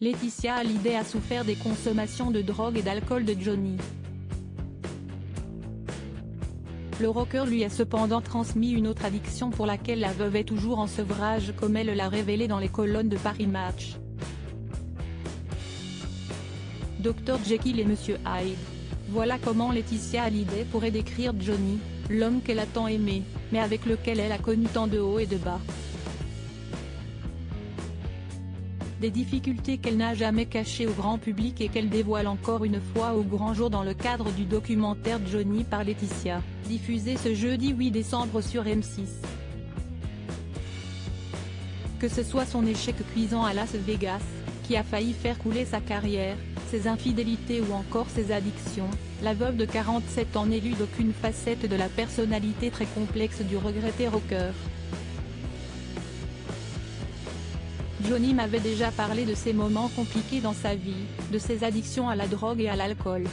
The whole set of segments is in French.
Laetitia Hallyday a souffert des consommations de drogue et d'alcool de Johnny. Le rocker lui a cependant transmis une autre addiction pour laquelle la veuve est toujours en sevrage, comme elle l'a révélé dans les colonnes de Paris Match. Dr Jekyll et Mr Hyde. Voilà comment Laetitia Hallyday pourrait décrire Johnny, l'homme qu'elle a tant aimé, mais avec lequel elle a connu tant de hauts et de bas. Des difficultés qu'elle n'a jamais cachées au grand public et qu'elle dévoile encore une fois au grand jour dans le cadre du documentaire Johnny par Laetitia, diffusé ce jeudi 8 décembre sur M6. Que ce soit son échec cuisant à Las Vegas, qui a failli faire couler sa carrière, ses infidélités ou encore ses addictions, la veuve de 47 ans n'élude aucune facette de la personnalité très complexe du regretté rocker. Johnny m'avait déjà parlé de ses moments compliqués dans sa vie, de ses addictions à la drogue et à l'alcool.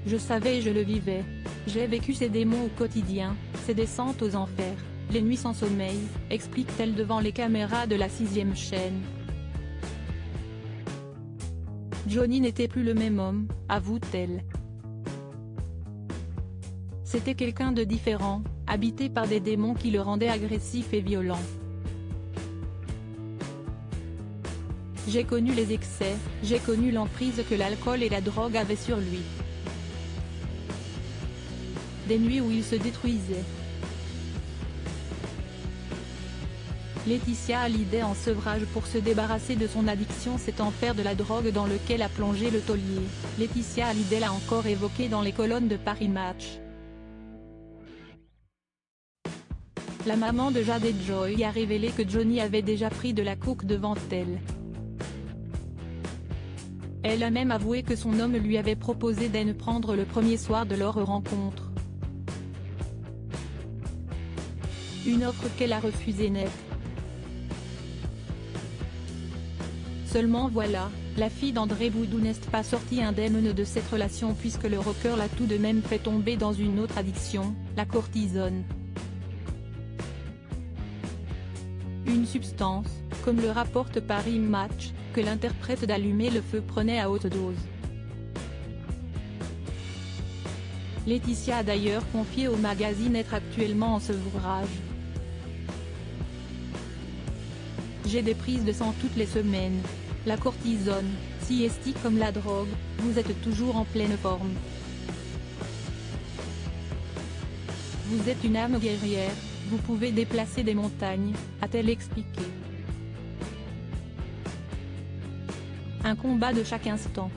Je savais et je le vivais. J'ai vécu ces démons au quotidien, ces descentes aux enfers, les nuits sans sommeil, explique-t-elle devant les caméras de la 6e chaîne. Johnny n'était plus le même homme, avoue-t-elle. C'était quelqu'un de différent, habité par des démons qui le rendaient agressif et violent. J'ai connu les excès, j'ai connu l'emprise que l'alcool et la drogue avaient sur lui. Des nuits où il se détruisait. Laetitia Hallyday en sevrage pour se débarrasser de son addiction, cet enfer de la drogue dans lequel a plongé le taulier. Laetitia Hallyday l'a encore évoqué dans les colonnes de Paris Match. La maman de Jade Joy a révélé que Johnny avait déjà pris de la coke devant elle. Elle a même avoué que son homme lui avait proposé d'en prendre le premier soir de leur rencontre. Une offre qu'elle a refusée net. Seulement voilà, la fille d'André Boudou n'est pas sortie indemne de cette relation puisque le rocker l'a tout de même fait tomber dans une autre addiction, la cortisone. Une substance, comme le rapporte Paris Match, que l'interprète d'Allumer le feu prenait à haute dose. Laetitia a d'ailleurs confié au magazine être actuellement en sevrage. J'ai des prises de sang toutes les semaines. La cortisone, si estique comme la drogue, vous êtes toujours en pleine forme. Vous êtes une âme guerrière, vous pouvez déplacer des montagnes, a-t-elle expliqué. Un combat de chaque instant.